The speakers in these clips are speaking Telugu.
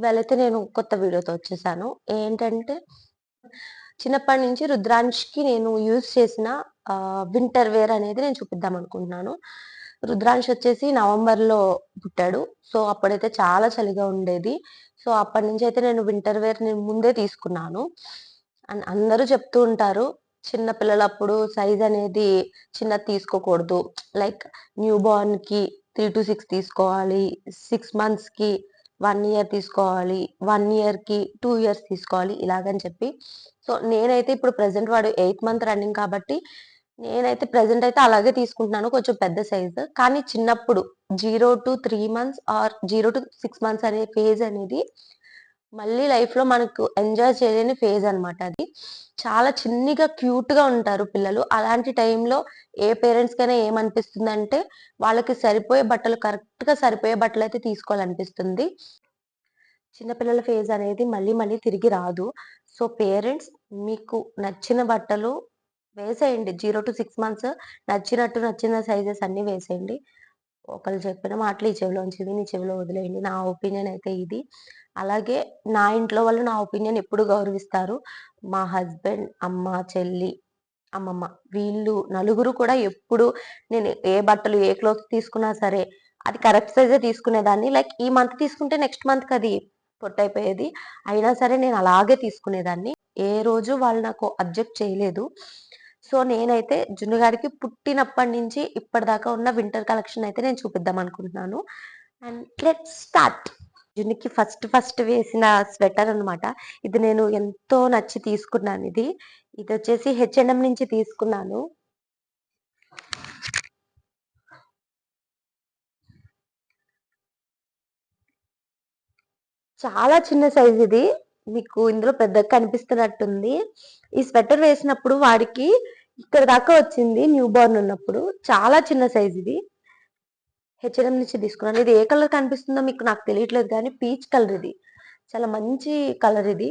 ఇవాళైతే నేను కొత్త వీడియోతో వచ్చేసాను. ఏంటంటే, చిన్నప్పటి నుంచి రుద్రాంష్‌కి నేను యూజ్ చేసిన వింటర్ వేర్ అనేది నేను చూపిద్దామనుకుంటున్నాను. రుద్రాంష్ వచ్చేసి నవంబర్‌లో పుట్టాడు. సో, అప్పుడైతే చాలా చలిగా ఉండేది. సో, అప్పటినుంచయితే నేను వింటర్ వేర్ నేను ముందే తీసుకున్నాను. అండ్ అందరూ చెప్తూ ఉంటారు, చిన్న పిల్లలప్పుడు సైజ్ అనేది చిన్నది తీసుకోకూడదు. లైక్ న్యూ బోర్న్‌కి 3-6 తీసుకోవాలి. 6 మంత్స్‌కి 1 ఇయర్ తీసుకోవాలి. 1 ఇయర్‌కి 2 ఇయర్స్ తీసుకోవాలి ఇలాగని చెప్పి. సో, నేనైతే ఇప్పుడు ప్రెజెంట్ వాడు 8థ్ మంత్ రన్నింగ్ కాబట్టి, నేనైతే ప్రెజెంట్ అయితే అలాగే తీసుకుంటున్నాను. కొంచెం పెద్ద సైజు. కానీ చిన్నప్పుడు 0-3 మంత్స్ ఆర్ 0-6 మంత్స్ అనే ఫేజ్ అనేది మళ్ళీ లైఫ్‌లో మనకు ఎంజాయ్ చేయలేని ఫేజ్ అన్నమాట అది. చాలా చిన్నిగా, క్యూట్‌గా ఉంటారు పిల్లలు. అలాంటి టైంలో ఏ పేరెంట్స్‌కైనా ఏమనిపిస్తుందంటే, వాళ్ళకి సరిపోయే బట్టలు కరెక్ట్‌గా సరిపోయే బట్టలైతే తీసుకోవాలనిపిస్తుంది. చిన్న పిల్లల ఫేజ్ అనేది మళ్ళీ మళ్ళీ తిరిగి రాదు. సో, పేరెంట్స్ మీకు నచ్చిన బట్టలు వేసేయండి. 0-6 మంత్స్ నచ్చిన సైజెస్ అన్నీ వేసేయండి. ఒకళ్ళు చెప్పిన మాటలు ఈ చెవిలోంచి విని ఈ చెవిలో వదిలేయండి. నా ఒపీనియన్ అయితే ఇది. అలాగే నా ఇంట్లో వాళ్ళు నా ఒపీనియన్ ఎప్పుడు గౌరవిస్తారు. మా హస్బెండ్, అమ్మ, చెల్లి, అమ్మమ్మ వీళ్ళు నలుగురు కూడా ఎప్పుడు నేను ఏ బట్టలు, ఏ క్లోత్స్ తీసుకున్నా సరే, అది కరెక్ట్ సైజే తీసుకునేదాన్ని. లైక్ ఈ మంత్ తీసుకుంటే నెక్స్ట్ మంత్‌కది పొట్టయిపోయేది. అయినా సరే నేను అలాగే తీసుకునేదాన్ని. ఏ రోజు వాళ్ళు నాకు అబ్జెక్ట్ చేయలేదు. సో, నేనైతే జున్ను గాడికి పుట్టినప్పటి నుంచి ఇప్పటిదాకా ఉన్న వింటర్ కలెక్షన్ అయితే నేను చూపిద్దాం అనుకుంటున్నాను. And let's start. జున్నుకి ఫస్ట్ ఫస్ట్ వేసిన స్వెటర్ అన్నమాట. ఇది నేను ఎంతో నచ్చి తీసుకున్నానిది. ఇదొచ్చేసి హెచ్&ఎం నుంచి తీసుకున్నాను. చాలా చిన్న సైజ్ ఇది. మీకు ఇందులో పెద్దగా కనిపిస్తున్నట్టుంది. ఈ స్వెటర్ వేసినప్పుడు వాడికి ఇక్కడ దాకా వచ్చింది న్యూ బోర్న్ ఉన్నప్పుడు. చాలా చిన్న సైజ్ ఇది. హెచ్&ఎం నుంచి తీసుకున్నాను. ఇది ఏ కలర్ కనిపిస్తుందో మీకు నాకు తెలియట్లేదు కానీ పీచ్ కలర్ ఇది. చాలా మంచి కలర్ ఇది.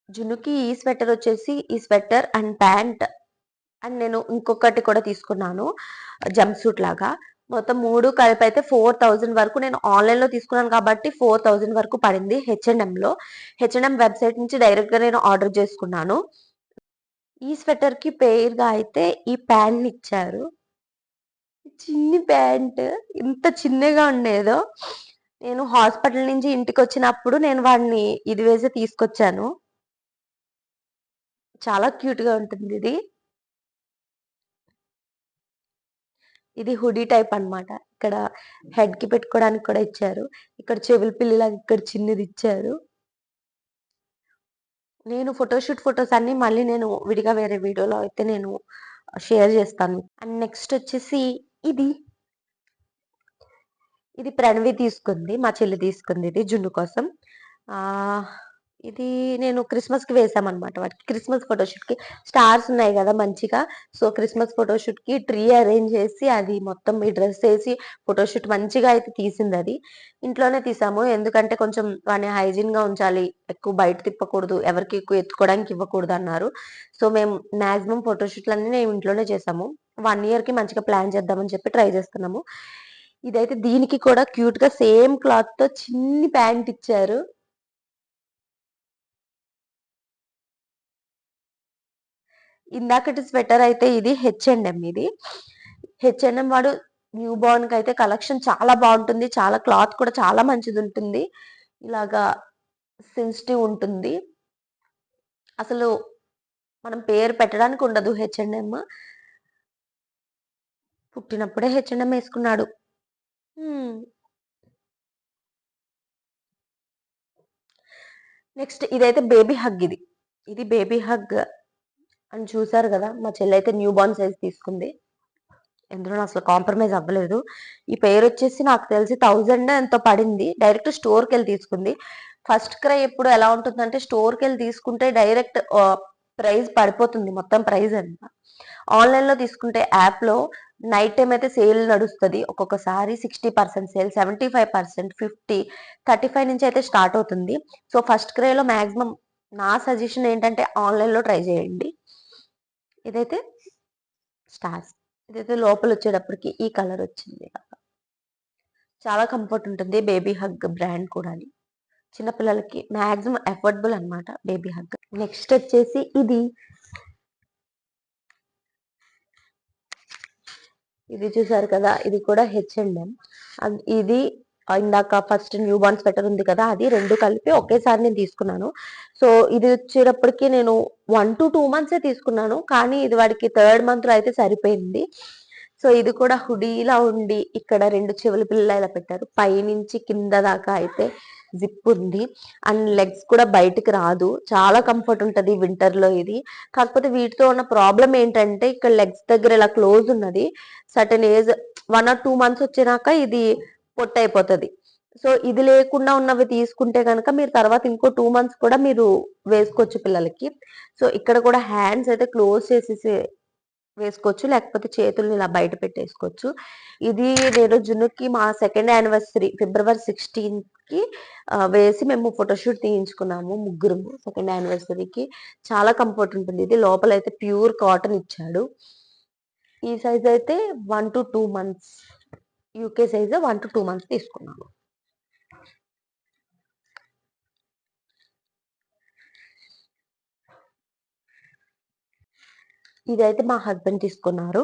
జున్నుకి ఈ స్వెటర్ వచ్చేసి ఈ స్వెటర్ అండ్ ప్యాంట్ అండ్ నేను ఇంకొకటి కూడా తీసుకున్నాను. జంప్ సూట్ లాగా. మొత్తం 3 కలిపైతే 4000 వరకు నేను ఆన్‌లైన్‌లో తీసుకున్నాను కాబట్టి 4000 వరకు పడింది హెచ్&ఎంలో. హెచ్&ఎం వెబ్‌సైట్ నుంచి డైరెక్ట్‌గా నేను ఆర్డర్ చేసుకున్నాను. ఈ స్వెటర్‌కి పెయిర్‌గా అయితే ఈ ప్యాంట్‌నిచ్చారు. చిన్ని ప్యాంట్ ఎంత చిన్నగా ఉండేదో. నేను హాస్పిటల్ నుంచి ఇంటికొచ్చినప్పుడు నేను వాడిని ఇది వేసి తీసుకొచ్చాను. చాలా క్యూట్‌గా ఉంటుందిది. ఇది హుడీ టైప్ అన్నమాట. ఇక్కడ హెడ్‌కి పెట్టుకోవడానికి కూడా ఇచ్చారు. ఇక్కడ చెవుల పిల్లిలాగా ఇక్కడ చిన్నదిచ్చారు. నేను ఫోటోషూట్ ఫోటోస్ అన్నీ మళ్ళీ నేను విడిగా వేరే వీడియోలో అయితే నేను షేర్ చేస్తాను. అండ్ నెక్స్ట్ వచ్చేసి ఇది. ఇది ప్రణవి తీసుకుంది. మా చెల్లి తీసుకుంది ఇది జున్ను కోసం. ఆహ్, ఇది నేను క్రిస్మస్‌కి వేసామన్నమాట వాడికి. క్రిస్మస్ ఫోటోషూట్‌కి స్టార్స్ ఉన్నాయి గదా! మంచిగా. సో, క్రిస్మస్ ఫోటోషూట్‌కి ట్రీ అరేంజ్ చేసి అది మొత్తం ఈ డ్రెస్ ఏసి ఫోటోషూట్ మంచిగా అయితే తీసిందది. ఇంట్లోనే తీసాము. ఎందుకంటే కొంచెం వాడిని హైజీన్‌గా ఉంచాలి. ఎక్కువ బయట తిప్పకూడదు. ఎవరికీ ఎక్కువ ఎత్తుకోవడానికి ఇవ్వకూడదన్నారు. సో, మేము మాక్సిమం ఫోటోషూట్‌లన్నీ మేము ఇంట్లోనే చేసాము. 1 ఇయర్‌కి మంచిగా ప్లాన్ చేద్దామని చెప్పి ట్రై చేస్తున్నాము. ఇదైతే దీనికి కూడా క్యూట్‌గా సేమ్ క్లాత్‌తో చిన్ని ప్యాంట్ ఇచ్చారు. ఇందాకటి స్వెటర్ అయితే ఇది హెచ్&ఎం ఇది. హెచ్&ఎం వాడు న్యూ బోర్న్‌కయితే కలెక్షన్ చాలా బావుంటుంది. చాలా క్లాత్ కూడా చాలా మంచిదుంటుంది. ఇలాగా సెన్సిటివ్ ఉంటుంది. అసలు మనం పేరు పెట్టడానికి ఉండదు హెచ్&ఎం. పుట్టినప్పుడే హెచ్&ఎం ఏసుకున్నాడు. హ్మ్. నెక్స్ట్ ఇదైతే బేబీ హగ్ ఇది. ఇది బేబీ హగ్ అని చూసారు గదా! మా చెల్లయితే న్యూ బోర్న్ సైజ్ తీసుకుంది. ఎందులోను అసలు కాంప్రమైజ్ అవ్వలేదు. ఈ పేరొచ్చేసి నాకు తెలిసి 1000 ఎంతో పడింది. డైరెక్ట్ స్టోర్‌కెళ్ళి తీసుకుంది. ఫస్ట్ క్రై ఎప్పుడు ఎలా ఉంటుందంటే స్టోర్‌కెళ్ళి తీసుకుంటే డైరెక్ట్ ప్రైస్ పడిపోతుంది మొత్తం ప్రైస్ అంతా. ఆన్‌లైన్‌లో తీసుకుంటే యాప్‌లో నైట్ టైమ్ అయితే సేల్ నడుస్తది. ఒక్కొక్కసారి 60% సేల్, 75%, 50, 35 నుంచి అయితే స్టార్ట్ అవుతుంది. సో, ఫస్ట్ క్రైలో మాక్సిమం నా సజెషన్ ఏంటంటే ఆన్‌లైన్‌లో ట్రై చేయండి. ఇదైతే స్టార్స్. ఇదైతే లోపల వచ్చేటప్పటికి ఈ కలర్ వచ్చింది. చాలా కంఫర్ట్ ఉంటుంది. బేబీ హగ్ బ్రాండ్ కూడా. చిన్నపిల్లలకి మాక్సిమం అఫోర్డబుల్ అనమాట బేబీ హగ్. నెక్స్ట్ వచ్చేసి ఇది చూసారు కదా, ఇది కూడా H&M. ఇది ఇందాక ఫస్ట్ న్యూ బార్న్ స్వెటర్ ఉంది కదా, అది రెండు కలిపి ఒకేసారి నేను తీసుకున్నాను. సో ఇది వచ్చేటప్పటికి నేను 1 to 2 months తీసుకున్నాను, కానీ ఇది వాడికి 3rd month లో అయితే సరిపోయింది. సో ఇది కూడా హుడీలా ఉండి ఇక్కడ 2 చెవుల పిల్లలు ఇలా పెట్టారు. పైనుంచి కింద దాకా అయితే జిప్ ఉంది అండ్ లెగ్స్ కూడా బయటికి రాదు. చాలా కంఫర్ట్ ఉంటుంది వింటర్ లో ఇది. కాకపోతే వీటితో ఉన్న ప్రాబ్లం ఏంటంటే ఇక్కడ లెగ్స్ దగ్గర ఇలా క్లోజ్ ఉన్నది. సర్టన్ ఏజ్ 1 or 2 months వచ్చినాక ఇది పొట్టయిపోతుంది. సో ఇది లేకుండా ఉన్నవి తీసుకుంటే కనుక మీరు తర్వాత ఇంకో 2 months కూడా మీరు వేసుకోవచ్చు పిల్లలకి. సో ఇక్కడ కూడా హ్యాండ్స్ అయితే క్లోజ్ చేసేసి వేసుకోవచ్చు, లేకపోతే చేతుల్ని ఇలా బయట పెట్టేసుకోవచ్చు. ఇది నేను జున్నుకి మా 2nd anniversary February 16th వేసి మేము ఫోటోషూట్ తీయించుకున్నాము ముగ్గురము 2nd anniversaryకి. చాలా కంఫర్ట్ ఉంటుంది. ఇది లోపల అయితే ప్యూర్ కాటన్ ఇచ్చాడు. ఈ సైజ్ అయితే 1 to 2 months, UK size 1 to 2 months తీసుకున్నాను. ఇదైతే మా హస్బెండ్ తీసుకున్నారు.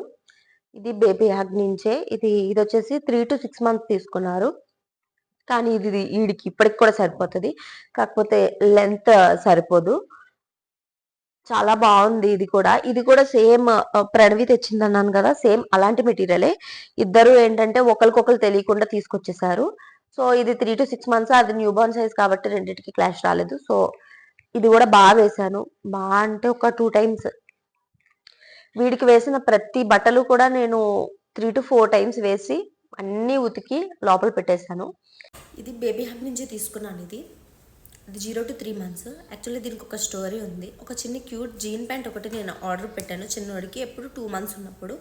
ఇది బేబీ హగ్ నుంచే. ఇది వచ్చేసి 3 to 6 months తీసుకున్నారు. కానీ ఇది వీడికి ఇప్పటికి కూడా సరిపోతుంది, కాకపోతే లెంత్ సరిపోదు. చాలా బాగుంది. ఇది కూడా సేమ్ ప్రణవి తెచ్చింది అన్నాను కదా, సేమ్ అలాంటి మెటీరియలే. ఇద్దరు ఏంటంటే ఒకరికొకరు తెలియకుండా తీసుకొచ్చేసారు. సో ఇది 3 to 6 months, అది న్యూ బార్న్ సైజ్ కాబట్టి రెండింటికి క్లాష్ రాలేదు. సో ఇది కూడా బాగా వేశాను. బాగా అంటే ఒక 2 times. వీడికి వేసిన ప్రతి బట్టలు కూడా నేను 3 to 4 times వేసి అన్నీ ఉతికి లోపల పెట్టేశాను. ఇది బేబీ హగ్ నుంచి తీసుకున్నాను. ఇది 0 to 3 months. యాక్చువల్లీ దీనికి ఒక స్టోరీ ఉంది. ఒక చిన్న క్యూట్ జీన్ ప్యాంట్ ఒకటి నేను ఆర్డర్ పెట్టాను చిన్నవాడికి, ఎప్పుడు 2 months ఉన్నప్పుడు.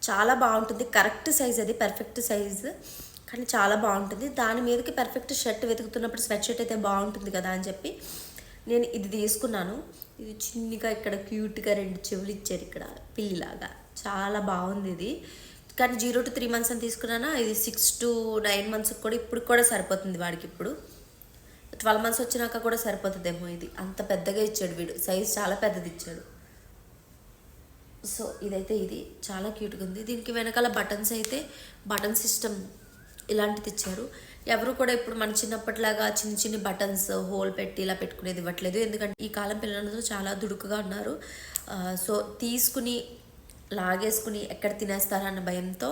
చాలా బాగుంటుంది, కరెక్ట్ సైజ్, అది పర్ఫెక్ట్ సైజ్, కానీ చాలా బాగుంటుంది. దాని మీదకి పర్ఫెక్ట్ షర్ట్ వెతుకుతున్నప్పుడు స్వెట్ షర్ట్ అయితే బాగుంటుంది కదా అని చెప్పి నేను ఇది తీసుకున్నాను. ఇది చిన్నగా ఇక్కడ క్యూట్గా 2 చెవులు ఇచ్చారు ఇక్కడ పిల్లిలాగా. చాలా బాగుంది ఇది. కానీ 0 to 3 months అని తీసుకున్నానా, ఇది 6 to 9 months కూడా ఇప్పుడు కూడా సరిపోతుంది వాడికి. ఇప్పుడు 12 months వచ్చినాక కూడా సరిపోతుందేమో. ఇది అంత పెద్దగా ఇచ్చాడు వీడు, సైజ్ చాలా పెద్దది ఇచ్చాడు. సో ఇదైతే ఇది చాలా క్యూట్గా ఉంది. దీనికి వెనకాల బటన్స్ అయితే బటన్ సిస్టమ్ ఇలాంటిది ఇచ్చారు. ఎవరు కూడా ఇప్పుడు మన చిన్నప్పటిలాగా చిన్న చిన్న బటన్స్ హోల్ పెట్టి ఇలా పెట్టుకునేది ఇవ్వట్లేదు, ఎందుకంటే ఈ కాలం పిల్లలందరూ చాలా దుడుకుగా ఉన్నారు. సో తీసుకుని లాగేసుకుని ఎక్కడ తినేస్తారన్న భయంతో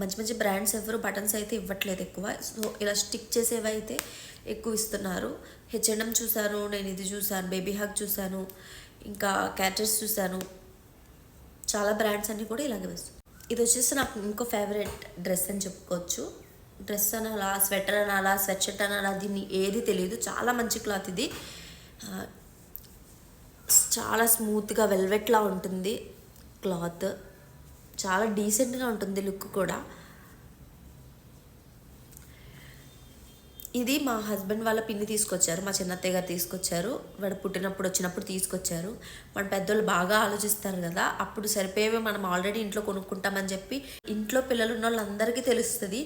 మంచి మంచి బ్రాండ్స్ ఎవరు బటన్స్ అయితే ఇవ్వట్లేదు ఎక్కువ. సో ఇలా స్టిక్ చేసేవి అయితే ఎక్కువ ఇస్తున్నారు. H&M చూశాను, నేను ఇది చూశాను, బేబీ హగ్ చూశాను, ఇంకా క్యాటర్స్ చూశాను. చాలా బ్రాండ్స్ అన్నీ కూడా ఇలాగే వేస్తాను. ఇది వచ్చేసి నాకు ఇంకో ఫేవరెట్ డ్రెస్ అని చెప్పుకోవచ్చు. డ్రెస్ అనాలా, స్వెటర్ అనాలా, స్వెట్ షర్ట్ అనాలా, దీన్ని ఏది తెలియదు. చాలా మంచి క్లాత్ ఇది. చాలా స్మూత్గా వెల్వెట్లా ఉంటుంది క్లాత్. చాలా డీసెంట్గా ఉంటుంది లుక్ కూడా. ఇది మా హస్బెండ్ వాళ్ళ పిన్ని తీసుకొచ్చారు, మా చిన్నత్తయ్య గారు తీసుకొచ్చారు. వాడు పుట్టినప్పుడు వచ్చినప్పుడు తీసుకొచ్చారు. మన పెద్దోళ్ళు బాగా ఆలోచిస్తారు కదా, అప్పుడు సరిపోయేవి మనం ఆల్రెడీ ఇంట్లో కొనుక్కుంటామని చెప్పి. ఇంట్లో పిల్లలు ఉన్న వాళ్ళందరికీ తెలుస్తుంది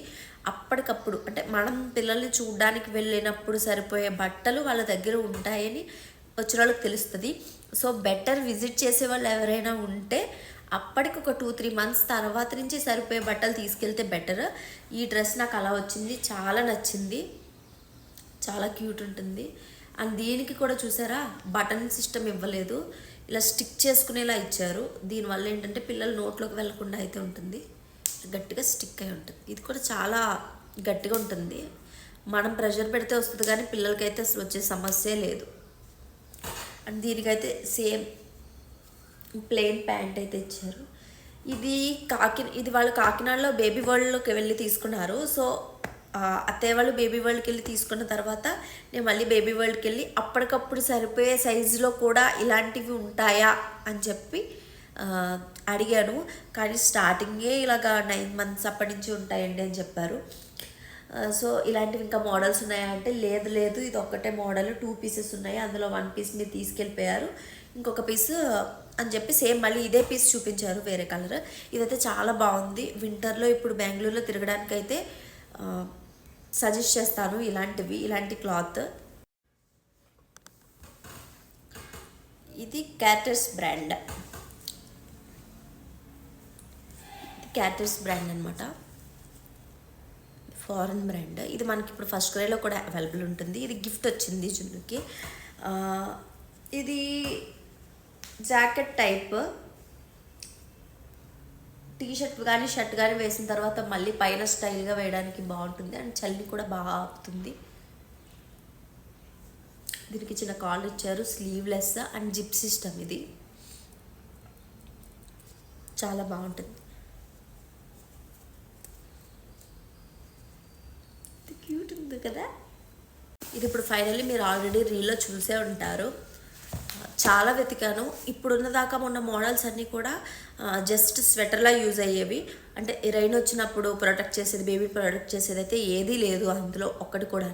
అప్పటికప్పుడు, అంటే మనం పిల్లల్ని చూడడానికి వెళ్ళినప్పుడు సరిపోయే బట్టలు వాళ్ళ దగ్గర ఉంటాయని వచ్చిన వాళ్ళకి తెలుస్తుంది. సో బెటర్ విజిట్ చేసే వాళ్ళు ఎవరైనా ఉంటే అప్పటికి ఒక 2-3 months తర్వాత నుంచి సరిపోయే బట్టలు తీసుకెళ్తే బెటర్. ఈ డ్రెస్ నాకు అలా వచ్చింది, చాలా నచ్చింది, చాలా క్యూట్ ఉంటుంది. అండ్ దీనికి కూడా చూసారా బటన్ సిస్టమ్ ఇవ్వలేదు, ఇలా స్టిక్ చేసుకునేలా ఇచ్చారు. దీనివల్ల ఏంటంటే పిల్లలు నోట్లోకి వెళ్లకుండా అయితే ఉంటుంది, గట్టిగా స్టిక్ అయి ఉంటుంది. ఇది కూడా చాలా గట్టిగా ఉంటుంది, మనం ప్రెషర్ పెడితే వస్తుంది, కానీ పిల్లలకైతే అసలు వచ్చే సమస్యే లేదు. అండ్ దీనికైతే సేమ్ ప్లెయిన్ ప్యాంట్ అయితే ఇచ్చారు. ఇది వాళ్ళు కాకినాడలో బేబీ వరల్డ్లోకి వెళ్ళి తీసుకున్నారు. సో అత్తయ్య వాళ్ళు బేబీ వరల్డ్కి వెళ్ళి తీసుకున్న తర్వాత నేను మళ్ళీ బేబీ వరల్డ్కి వెళ్ళి అప్పటికప్పుడు సరిపోయే సైజులో కూడా ఇలాంటివి ఉంటాయా అని చెప్పి అడిగాను. కానీ స్టార్టింగే ఇలాగా 9 months అప్పటి నుంచి ఉంటాయండి అని చెప్పారు. సో ఇలాంటివి ఇంకా మోడల్స్ ఉన్నాయా అంటే లేదు, ఇది ఒక్కటే మోడల్, 2 pieces ఉన్నాయి, అందులో 1 piece మీరు తీసుకెళ్ళిపోయారు, ఇంకొక పీస్ అని చెప్పి సేమ్ మళ్ళీ ఇదే పీస్ చూపించారు వేరే కలర్. ఇదైతే చాలా బాగుంది. వింటర్లో ఇప్పుడు బెంగళూరులో తిరగడానికైతే సజెస్ట్ చేస్తాను ఇలాంటి క్లాత్. ఇది క్యాటర్స్ బ్రాండ్ అనమాట, ఫారెన్ బ్రాండ్. ఇది మనకి ఇప్పుడు ఫస్ట్ క్రైలో కూడా అవైలబుల్ ఉంటుంది. ఇది గిఫ్ట్ వచ్చింది జున్నుకి. ఇది జాకెట్ టైప్, టీషర్ట్ కానీ షర్ట్ కానీ వేసిన తర్వాత మళ్ళీ పైన స్టైల్గా వేయడానికి బాగుంటుంది అండ్ చల్లి కూడా బాగా ఆపుతుంది. దీనికి చిన్న కాలర్ ఇచ్చారు, స్లీవ్లెస్ అండ్ జిప్ సిస్టమ్. ఇది చాలా బాగుంటుంది, క్యూట్ ఉంది కదా. ఇది ఇప్పుడు ఫైనల్లీ మీరు ఆల్రెడీ రీల్లో చూసే ఉంటారు. చాలా వెతికాను. ఇప్పుడున్న దాకా మొన్న మోడల్స్ అన్నీ కూడా జస్ట్ స్వెటర్లా యూజ్ అయ్యేవి. అంటే రైన్ వచ్చినప్పుడు ప్రొటెక్ట్ చేసేది, బేబీ ప్రొటెక్ట్ చేసేది అయితే ఏదీ లేదు అందులో ఒక్కటి కూడా.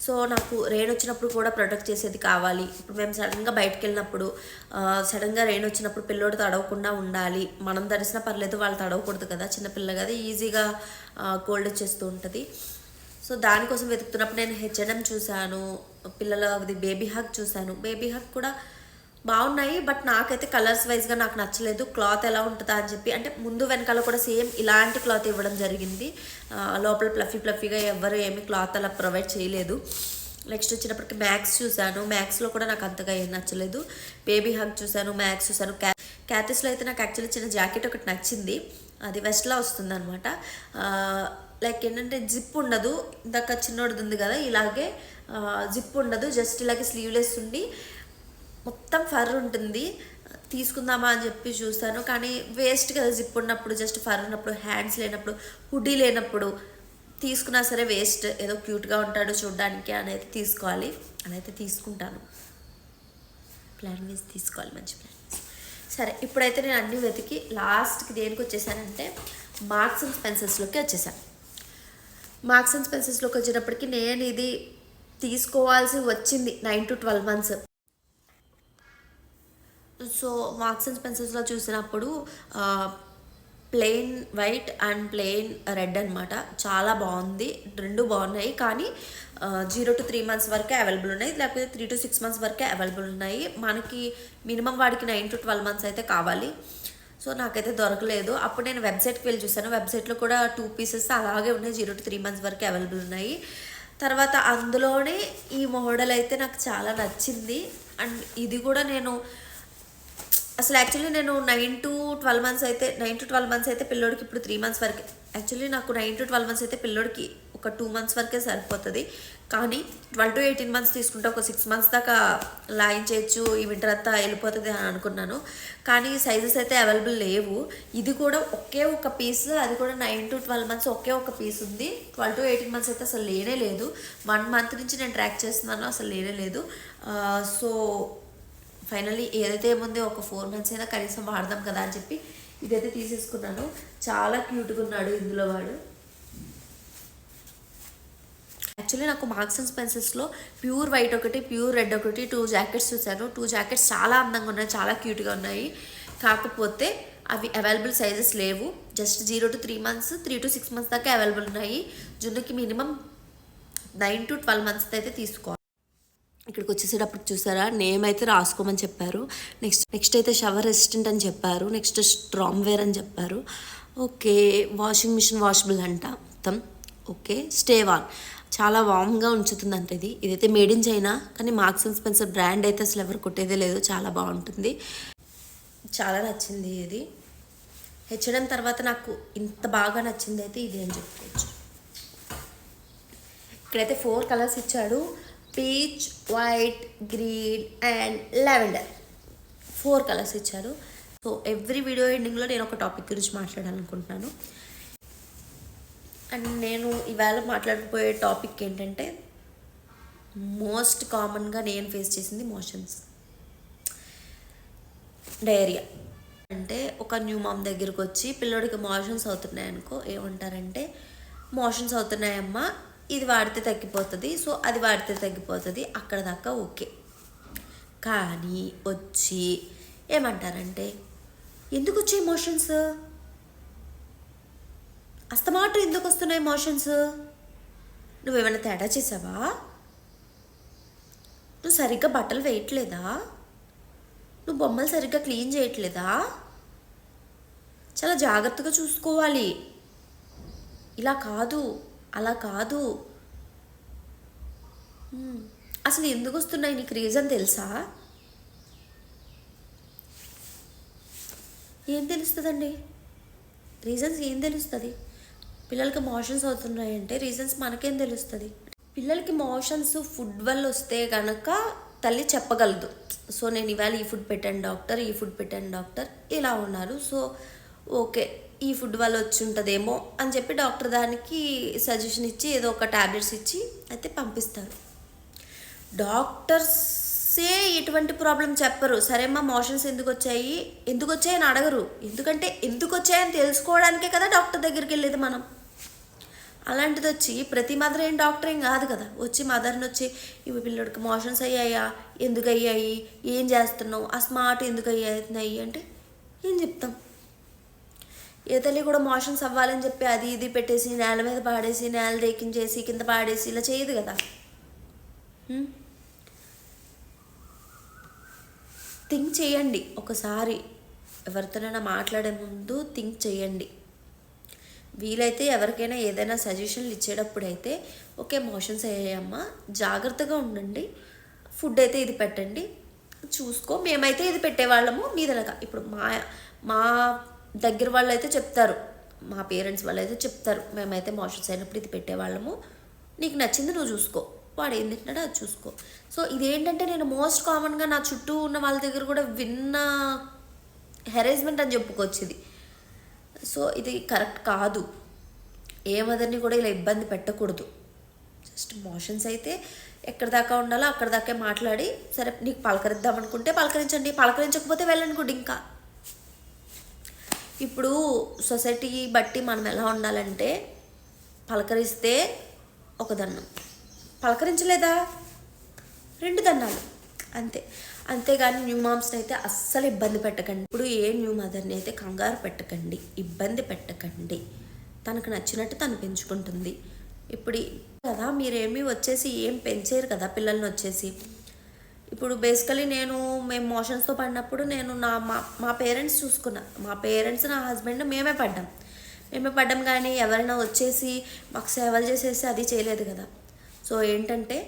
సో నాకు రెయిన్ వచ్చినప్పుడు కూడా ప్రొటెక్ట్ చేసేది కావాలి. ఇప్పుడు మేము సడన్గా బయటకు వెళ్ళినప్పుడు సడన్గా రెయిన్ వచ్చినప్పుడు పిల్లోడు తడవకుండా ఉండాలి. మనం తడిసినా పర్లేదు, వాళ్ళు తడవకూడదు కదా, చిన్నపిల్ల కదా, ఈజీగా కోల్డ్ వచ్చేస్తూ ఉంటుంది. సో దానికోసం వెతుకుతున్నప్పుడు నేను H&M చూశాను, పిల్లలది బేబీ హగ్ చూశాను. బేబీ హగ్ కూడా బాగున్నాయి, బట్ నాకైతే కలర్స్ వైజ్గా నాకు నచ్చలేదు. క్లాత్ ఎలా ఉంటుందా అని చెప్పి, అంటే ముందు వెనకాల కూడా సేమ్ ఇలాంటి క్లాత్ ఇవ్వడం జరిగింది. లోపల ప్లఫీగా ఎవరు ఏమి క్లాత్ అలా ప్రొవైడ్ చేయలేదు. నెక్స్ట్ వచ్చినప్పటికి మ్యాక్స్ చూశాను. మ్యాక్స్లో కూడా నాకు అంతగా ఏం నచ్చలేదు. బేబీ హగ్ చూశాను, మ్యాక్స్ చూశాను. క్యాటిస్లో అయితే నాకు యాక్చువల్లీ చిన్న జాకెట్ ఒకటి నచ్చింది. అది వెస్ట్లా వస్తుంది అనమాట. లైక్ ఏంటంటే జిప్ ఉండదు, ఇందాక చిన్నోడిది ఉంది కదా ఇలాగే జిప్ ఉండదు, జస్ట్ ఇలాగే స్లీవ్లెస్ ఉండి మొత్తం ఫర్ ఉంటుంది. తీసుకుందామా అని చెప్పి చూస్తాను, కానీ వేస్ట్ కదా జిప్ ఉన్నప్పుడు, జస్ట్ ఫర్ ఉన్నప్పుడు, హ్యాండ్స్ లేనప్పుడు, హుడీ లేనప్పుడు తీసుకున్నా సరే వేస్ట్. ఏదో క్యూట్గా ఉంటాడు చూడడానికి అనేది తీసుకోవాలి, అనైతే తీసుకుంటాను. ప్లాన్ వేసి తీసుకోవాలి, మంచి ప్లాన్. సరే, ఇప్పుడైతే నేను అన్నీ వెతికి లాస్ట్కి దేనికి వచ్చేసానంటే మార్క్స్ అండ్ స్పెన్సర్స్లోకి వచ్చేసాను. మార్క్స్ అండ్ స్పెన్సర్స్లోకి వచ్చేటప్పటికి నేను ఇది తీసుకోవాల్సి వచ్చింది 9 to 12 months. So marks and స్పెన్సర్స్లో చూసినప్పుడు plain white and plain red అనమాట. చాలా బాగుంది, రెండు బాగున్నాయి. కానీ 0 to 3 months వరకే అవైలబుల్ ఉన్నాయి, లేకపోతే 3 to 6 months వరకే అవైలబుల్ ఉన్నాయి. మనకి మినిమం వాడికి 9 to 12 months అయితే కావాలి. సో నాకైతే దొరకలేదు. అప్పుడు నేను వెబ్సైట్కి వెళ్ళి చూసాను. వెబ్సైట్లో కూడా 2 pieces అలాగే ఉన్నాయి, 0 to 3 months వరకే అవైలబుల్ ఉన్నాయి. తర్వాత అందులోనే ఈ మోడల్ అయితే నాకు చాలా నచ్చింది. అండ్ ఇది కూడా నేను అసలు యాక్చువల్లీ నేను 9 to 12 months అయితే పిల్లోడికి ఇప్పుడు 3 months వరకే. యాక్చువల్లీ నాకు 9 to 12 months అయితే పిల్లోడికి ఒక 2 months వరకే సరిపోతుంది. కానీ 12 to 18 months తీసుకుంటే ఒక 6 months దాకా లాయించవచ్చు, ఈ వింటర్ అంతా వెళ్ళిపోతుంది అని అనుకున్నాను. కానీ సైజెస్ అయితే అవైలబుల్ లేవు. ఇది కూడా ఒకే ఒక పీస్, అది కూడా 9 to 12 months ఒకే ఒక పీస్ ఉంది. 12 to 18 months అయితే అసలు లేనే లేదు. 1 month నుంచి నేను ట్రాక్ చేస్తున్నాను, అసలు లేనే లేదు. సో ఫైనల్లీ ఏదైతే ఏముంది ఒక 4 months అయినా కనీసం వాడదాం కదా అని చెప్పి ఇదైతే తీసేసుకున్నాను. చాలా క్యూట్గా ఉన్నాడు ఇందులో వాడు. యాక్చువల్లీ నాకు మార్క్స్ అండ్ స్పెన్సర్స్లో ప్యూర్ వైట్ ఒకటి, ప్యూర్ రెడ్ ఒకటి, 2 jackets చూశాను. 2 jackets చాలా అందంగా ఉన్నాయి, చాలా క్యూట్గా ఉన్నాయి. కాకపోతే అవి అవైలబుల్ సైజెస్ లేవు. Just 0 to 3 months, 3 to 6 months దాకా అవైలబుల్ ఉన్నాయి. జున్నుకి మినిమం 9 to 12 months అయితే తీసుకోవాలి. ఇక్కడికి వచ్చేసేటప్పుడు చూసారా, నేమ్ అయితే రాసుకోమని చెప్పారు. నెక్స్ట్ అయితే షవర్ రెసిస్టెంట్ అని చెప్పారు. నెక్స్ట్ స్ట్రాంగ్ వేర్ అని చెప్పారు. ఓకే, వాషింగ్ మిషన్ వాషబుల్ అంట మొత్తం. ఓకే, స్టే వాన్, చాలా వామ్గా ఉంచుతుందంట. ఇదైతే మేడ్ ఇన్ చైనా, కానీ మార్క్స్ అండ్ స్పెన్సర్ బ్రాండ్ అయితే అసలు ఎవరు కొట్టేదే లేదు, చాలా బాగుంటుంది. చాలా నచ్చింది ఇది. H&M తర్వాత నాకు ఇంత బాగా నచ్చింది అయితే ఇది అని చెప్పుకోవచ్చు. ఇక్కడైతే 4 కలర్స్ ఇచ్చాడు, peach, white, green and lavender. 4 colours ఇచ్చారు. సో ఎవ్రీ వీడియో ఎండింగ్లో నేను ఒక టాపిక్ గురించి మాట్లాడాలనుకుంటున్నాను. అండ్ నేను ఇవాళ మాట్లాడకపోయే టాపిక్ ఏంటంటే మోస్ట్ కామన్గా నేను ఫేస్ చేసింది మోషన్స్, డయేరియా. అంటే ఒక న్యూ మామ్ దగ్గరికి వచ్చి పిల్లోడికి మోషన్స్ అవుతున్నాయి అనుకో, ఏమంటారంటే మోషన్స్ అవుతున్నాయమ్మా, ఇది వాడితే తగ్గిపోతుంది, సో అది వాడితే తగ్గిపోతుంది, అక్కడ దాకా ఓకే. కానీ వచ్చి ఏమంటారంటే, ఎందుకు వచ్చే ఎమోషన్స్, అస్తమాటు ఎందుకు వస్తున్నాయి ఎమోషన్స్, నువ్వేమైనా తేడా చేసావా, నువ్వు సరిగ్గా బట్టలు వేయట్లేదా, నువ్వు బొమ్మలు సరిగ్గా క్లీన్ చేయట్లేదా, చాలా జాగ్రత్తగా చూసుకోవాలి, ఇలా కాదు అలా కాదు. అసలు ఎందుకు వస్తున్నాయి నీకు రీజన్ తెలుసా? ఏం తెలుస్తుందండి, రీజన్స్ ఏం తెలుస్తుంది? పిల్లలకి మోషన్స్ అవుతున్నాయంటే రీజన్స్ మనకేం తెలుస్తుంది? పిల్లలకి మోషన్స్ ఫుడ్ వల్ల వస్తే కనుక తల్లి చెప్పగలదు. సో నేను ఇవాళ ఈ ఫుడ్ పెట్టాను డాక్టర్, ఈ ఫుడ్ పెట్టాను డాక్టర్, ఇలా ఉన్నారు, సో ఓకే ఈ ఫుడ్ వల్ల వచ్చి ఉంటుందేమో అని చెప్పి డాక్టర్ దానికి సజెషన్ ఇచ్చి ఏదో ఒక ట్యాబ్లెట్స్ ఇచ్చి అయితే పంపిస్తారు. డాక్టర్సే ఎటువంటి ప్రాబ్లం చెప్పరు. సరేమ్మా మోషన్స్ ఎందుకు వచ్చాయి అని అడగరు. ఎందుకంటే ఎందుకు వచ్చాయని తెలుసుకోవడానికే కదా డాక్టర్ దగ్గరికి వెళ్ళేది మనం. అలాంటిది వచ్చి ప్రతి మదర్ ఏం డాక్టర్ ఏం కాదు కదా, వచ్చి మదర్ని వచ్చి ఇవి పిల్లడికి మోషన్స్ అయ్యాయా, ఎందుకు అయ్యాయి, ఏం చేస్తున్నావు, అస్మాట్ ఎందుకు అయ్యాయి అంటే ఏం చెప్తాం? ఏ తల్లి కూడా మోషన్స్ అవ్వాలని చెప్పి అది ఇది పెట్టేసి నేల మీద పాడేసి నేల దేకించేసి కింద పాడేసి ఇలా చేయదు కదా. థింక్ చేయండి ఒకసారి, ఎవరితోనైనా మాట్లాడే ముందు థింక్ చేయండి. వీలైతే ఎవరికైనా ఏదైనా సజెషన్లు ఇచ్చేటప్పుడు అయితే ఓకే మోషన్స్ అయ్యాయమ్మా జాగ్రత్తగా ఉండండి, ఫుడ్ అయితే ఇది పెట్టండి చూసుకో. మేమైతే ఇది పెట్టేవాళ్ళము మీదనగా. ఇప్పుడు మా దగ్గర వాళ్ళు అయితే చెప్తారు, మా పేరెంట్స్ వాళ్ళు అయితే చెప్తారు, మేమైతే మోషన్స్ అయినప్పుడు ఇది పెట్టేవాళ్ళము, నీకు నచ్చింది నువ్వు చూసుకో, వాడు ఏం తింటున్నాడో అది చూసుకో. సో ఇదేంటంటే నేను మోస్ట్ కామన్గా నా చుట్టూ ఉన్న వాళ్ళ దగ్గర కూడా విన్న హెరాస్మెంట్ అని చెప్పుకోవచ్చు ఇది. సో ఇది కరెక్ట్ కాదు. ఏ మదర్ని కూడా ఇలా ఇబ్బంది పెట్టకూడదు. జస్ట్ మోషన్స్ అయితే ఎక్కడి దాకా ఉండాలో అక్కడి దాకే మాట్లాడి, సరే నీకు పలకరిద్దాం అనుకుంటే పలకరించండి, పలకరించకపోతే వెళ్ళనుకోండి. ఇంకా ఇప్పుడు సొసైటీ బట్టి మనం ఎలా ఉండాలంటే, పలకరిస్తే ఒక దండం, పలకరించలేదా 2 దండాలు అంతే. అంతేగాని న్యూ మామ్స్ని అయితే అస్సలు ఇబ్బంది పెట్టకండి. ఇప్పుడు ఏ న్యూ మదర్ని అయితే కంగారు పెట్టకండి, ఇబ్బంది పెట్టకండి. తనకు నచ్చినట్టు తను పెంచుకుంటుంది. ఇప్పుడు కదా మీరేమీ వచ్చేసి ఏం పెంచారు కదా పిల్లల్ని వచ్చేసి. ఇప్పుడు బేసికలీ మేము మోషన్స్తో పడినప్పుడు నేను మా పేరెంట్స్ చూసుకున్నా, మా పేరెంట్స్ నా హస్బెండ్ మేమే పడ్డాం కానీ ఎవరైనా వచ్చేసి మాకు సేవలు చేసేసి అది చేయలేదు కదా. సో ఏంటంటే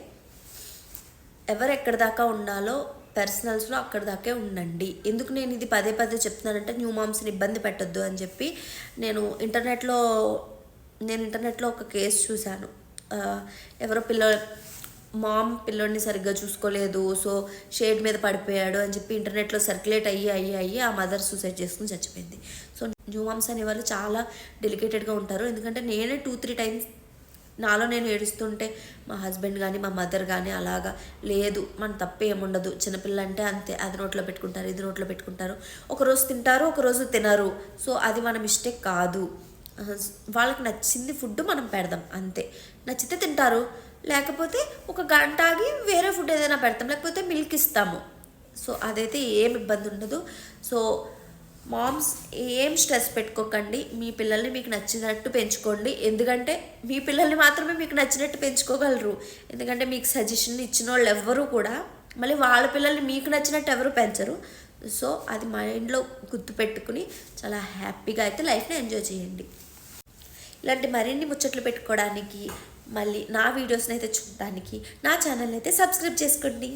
ఎవరు ఎక్కడి దాకా ఉండాలో పర్సనల్స్లో అక్కడి దాకే ఉండండి. ఎందుకు నేను ఇది పదే చెప్తున్నానంటే న్యూ మామ్స్ని ఇబ్బంది పెట్టొద్దు అని చెప్పి. నేను ఇంటర్నెట్లో ఒక కేసు చూశాను. ఎవరో మామ్ పిల్లోడిని సరిగ్గా చూసుకోలేదు, సో షేడ్ మీద పడిపోయాడు అని చెప్పి ఇంటర్నెట్లో సర్క్యులేట్ అయ్యి ఆ మదర్ సూసైడ్ చేసుకుని చచ్చిపోయింది. సో న్యూ మామ్స్ అనేవాళ్ళు చాలా డెలికేటెడ్గా ఉంటారు. ఎందుకంటే నేనే 2-3 టైమ్స్ నాలో నేను ఏడుస్తుంటే మా హస్బెండ్ కానీ మా మదర్ కానీ అలాగా లేదు, మన తప్పు ఏముండదు, చిన్నపిల్ల అంటే అంతే, అది నోట్లో పెట్టుకుంటారు ఇది నోట్లో పెట్టుకుంటారు, ఒకరోజు తింటారు ఒకరోజు తినరు, సో అది మన మిస్టేక్ కాదు. వాళ్ళకి నచ్చింది ఫుడ్ మనం పెడదాం అంతే. నచ్చితే తింటారు, లేకపోతే ఒక గంట ఆగి వేరే ఫుడ్ ఏదైనా పెడతాం, లేకపోతే మిల్క్ ఇస్తాము. సో అదైతే ఏం ఇబ్బంది ఉండదు. సో మామ్స్ ఏం స్ట్రెస్ పెట్టుకోకండి, మీ పిల్లల్ని మీకు నచ్చినట్టు పెంచుకోండి. ఎందుకంటే మీ పిల్లల్ని మాత్రమే మీకు నచ్చినట్టు పెంచుకోగలరు. ఎందుకంటే మీకు సజెషన్ ఇచ్చిన వాళ్ళు ఎవ్వరూ కూడా మళ్ళీ వాళ్ళ పిల్లల్ని మీకు నచ్చినట్టు ఎవరు పెంచరు. సో అది మైండ్లో గుర్తుపెట్టుకుని చాలా హ్యాపీగా అయితే లైఫ్ని ఎంజాయ్ చేయండి. ఇలాంటి మరిన్ని ముచ్చట్లు పెట్టుకోవడానికి, మళ్ళీ నా వీడియోస్ని అయితే చూడడానికి నా ఛానల్ని అయితే సబ్స్క్రైబ్ చేసుకోండి.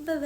బాయ్.